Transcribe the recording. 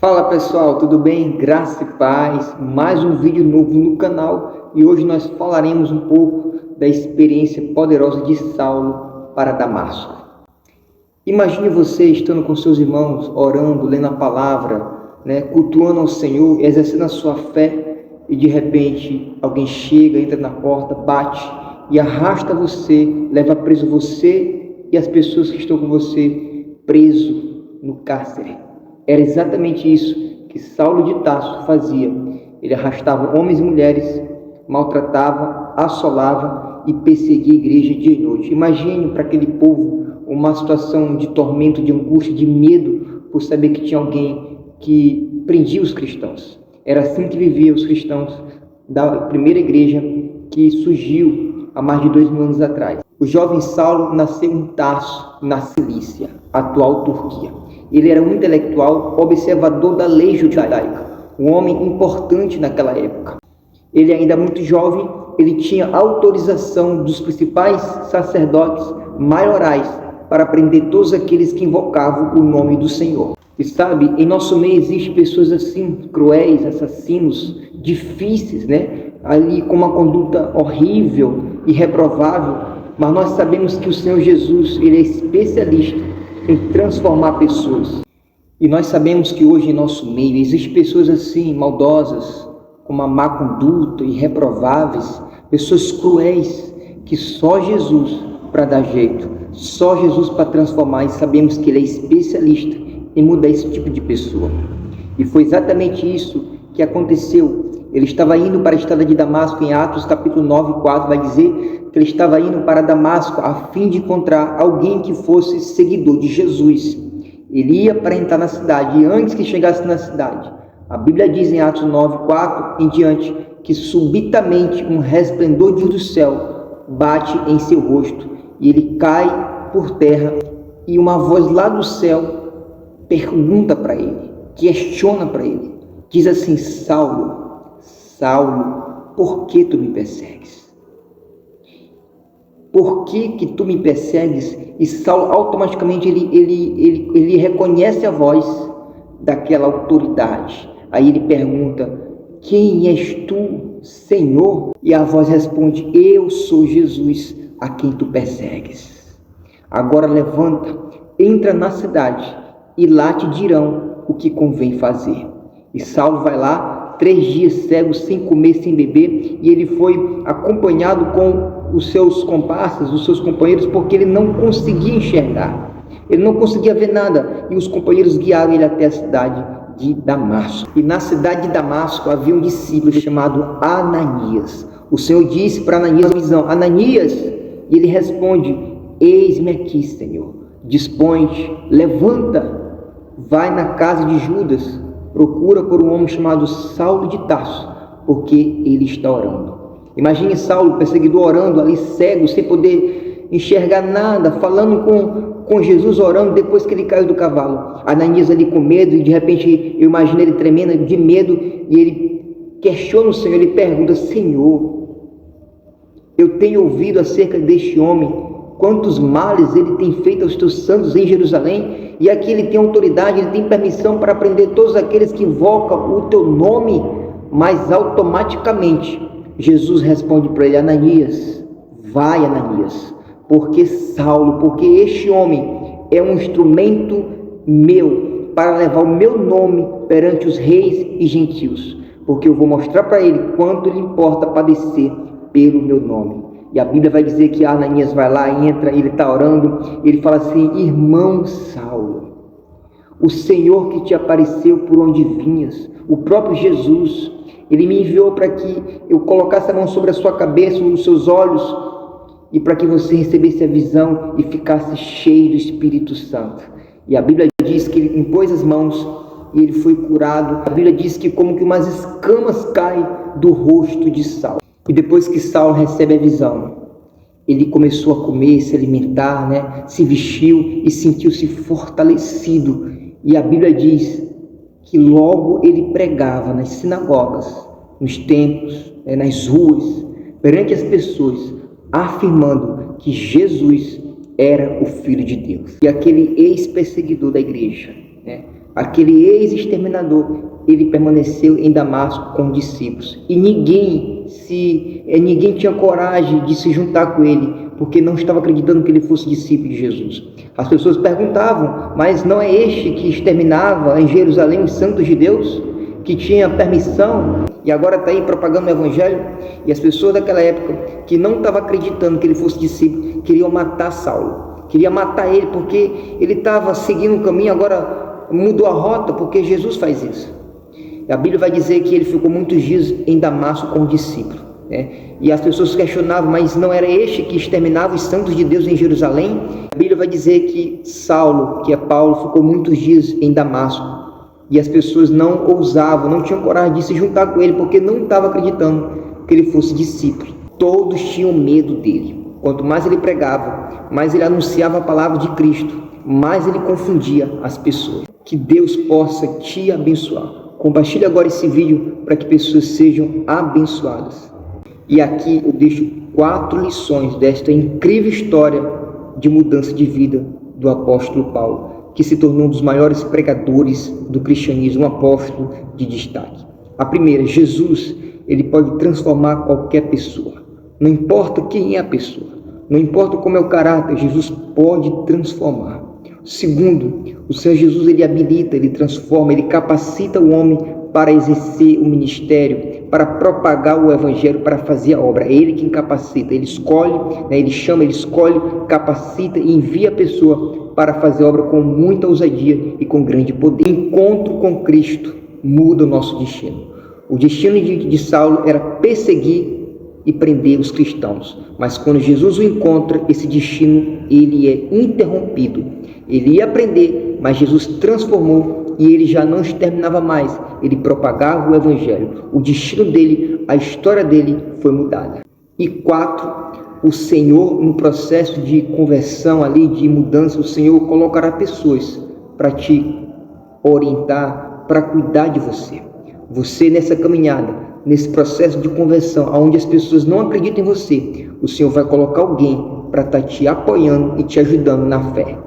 Fala pessoal, tudo bem? Graça e paz, mais um vídeo novo no canal e hoje nós falaremos um pouco da experiência poderosa de Saulo para Damasco. Imagine você estando com seus irmãos, orando, lendo a palavra, cultuando ao Senhor, exercendo a sua fé e de repente alguém chega, entra na porta, bate e arrasta você, leva preso você e as pessoas que estão com você preso no cárcere. Era exatamente isso que Saulo de Tarso fazia. Ele arrastava homens e mulheres, maltratava, assolava e perseguia a igreja dia e noite. Imagine para aquele povo uma situação de tormento, de angústia, de medo, por saber que tinha alguém que prendia os cristãos. Era assim que viviam os cristãos da primeira igreja que surgiu há mais de 2000 anos atrás. O jovem Saulo nasceu em Tarso, na Cilícia, atual Turquia. Ele era um intelectual, observador da lei judaica, um homem importante naquela época. Ele ainda muito jovem, ele tinha autorização dos principais sacerdotes maiorais para prender todos aqueles que invocavam o nome do Senhor. E sabe, em nosso meio existem pessoas assim, cruéis, assassinos, difíceis, ali com uma conduta horrível e reprovável, mas nós sabemos que o Senhor Jesus, ele é especialista em transformar pessoas. E nós sabemos que hoje em nosso meio existem pessoas assim, maldosas, com uma má conduta, irreprováveis, pessoas cruéis, que só Jesus para dar jeito, só Jesus para transformar, e sabemos que ele é especialista em mudar esse tipo de pessoa. E foi exatamente isso que aconteceu. Ele estava indo para a estrada de Damasco, em Atos capítulo 9, 4, vai dizer que ele estava indo para Damasco a fim de encontrar alguém que fosse seguidor de Jesus. Ele ia para entrar na cidade, e antes que chegasse na cidade, a Bíblia diz em Atos 9, 4 em diante, que subitamente um resplendor do céu bate em seu rosto, e ele cai por terra, e uma voz lá do céu pergunta para ele, questiona para ele, diz assim: Saulo, Saulo, por que tu me persegues? Por que tu me persegues? E Saulo automaticamente ele reconhece a voz daquela autoridade. Aí ele pergunta: quem és tu, Senhor? E a voz responde: eu sou Jesus a quem tu persegues. Agora levanta, entra na cidade e lá te dirão o que convém fazer. E Saulo vai lá, 3 dias cego, sem comer, sem beber, e ele foi acompanhado com os seus comparsas, os seus companheiros, porque ele não conseguia enxergar, ele não conseguia ver nada, e os companheiros guiaram ele até a cidade de Damasco. E na cidade de Damasco havia um discípulo chamado Ananias. O Senhor disse para Ananias a visão: Ananias, e ele responde: eis-me aqui, Senhor. Dispõe-te, levanta, vai na casa de Judas, procura por um homem chamado Saulo de Tarso, porque ele está orando. Imagine Saulo, perseguidor, orando ali cego, sem poder enxergar nada, falando com Jesus, orando depois que ele caiu do cavalo. Ananias ali com medo, e de repente eu imagino ele tremendo de medo, e ele questiona o Senhor, ele pergunta: Senhor, eu tenho ouvido acerca deste homem, quantos males ele tem feito aos teus santos em Jerusalém, e aqui ele tem autoridade, ele tem permissão para prender todos aqueles que invocam o teu nome. Mas automaticamente Jesus responde para ele: Ananias, vai, Ananias, porque este homem é um instrumento meu para levar o meu nome perante os reis e gentios, porque eu vou mostrar para ele quanto lhe importa padecer pelo meu nome. E a Bíblia vai dizer que Ananias vai lá, entra, ele está orando, ele fala assim: irmão Saulo, o Senhor que te apareceu por onde vinhas, o próprio Jesus, ele me enviou para que eu colocasse a mão sobre a sua cabeça, nos seus olhos, e para que você recebesse a visão e ficasse cheio do Espírito Santo. E a Bíblia diz que ele impôs as mãos e ele foi curado. A Bíblia diz que como que umas escamas caem do rosto de Saulo. E depois que Saulo recebe a visão, ele começou a comer, se alimentar, se vestiu e sentiu-se fortalecido. E a Bíblia diz que logo ele pregava nas sinagogas, nos templos, nas ruas, perante as pessoas, afirmando que Jesus era o Filho de Deus. E aquele ex-perseguidor da igreja, aquele ex-exterminador, ele permaneceu em Damasco com os discípulos. E ninguém tinha coragem de se juntar com ele, porque não estava acreditando que ele fosse discípulo de Jesus. As pessoas perguntavam, mas não é este que exterminava em Jerusalém os santos de Deus? Que tinha permissão e agora está aí propagando o evangelho? E as pessoas daquela época, que não estavam acreditando que ele fosse discípulo, queriam matar Saulo. Queriam matar ele porque ele estava seguindo um caminho, agora mudou a rota, porque Jesus faz isso. A Bíblia vai dizer que ele ficou muitos dias em Damasco com o discípulo, né? E as pessoas questionavam, mas não era este que exterminava os santos de Deus em Jerusalém? A Bíblia vai dizer que Saulo, que é Paulo, ficou muitos dias em Damasco. E as pessoas não ousavam, não tinham coragem de se juntar com ele, porque não estavam acreditando que ele fosse discípulo. Todos tinham medo dele. Quanto mais ele pregava, mais ele anunciava a palavra de Cristo, mais ele confundia as pessoas. Que Deus possa te abençoar. Compartilhe agora esse vídeo para que pessoas sejam abençoadas. E aqui eu deixo 4 lições desta incrível história de mudança de vida do apóstolo Paulo, que se tornou um dos maiores pregadores do cristianismo, um apóstolo de destaque. A primeira, Jesus, ele pode transformar qualquer pessoa. Não importa quem é a pessoa, não importa como é o caráter, Jesus pode transformar. Segundo, o Senhor Jesus, ele habilita, ele transforma, ele capacita o homem para exercer o ministério, para propagar o evangelho, para fazer a obra. É ele quem capacita, ele escolhe, né? Ele chama, ele escolhe, capacita e envia a pessoa para fazer a obra com muita ousadia e com grande poder. Encontro com Cristo muda o nosso destino. O destino de Saulo era perseguir e prender os cristãos, mas quando Jesus o encontra, esse destino ele é interrompido. Ele ia prender, mas Jesus transformou e ele já não exterminava mais, ele propagava o evangelho. O destino dele, a história dele foi mudada. E 4, o Senhor, no processo de conversão ali, de mudança, o Senhor colocará pessoas para te orientar, para cuidar de você. Você nessa caminhada, nesse processo de conversão, onde as pessoas não acreditam em você, o Senhor vai colocar alguém para estar te apoiando e te ajudando na fé.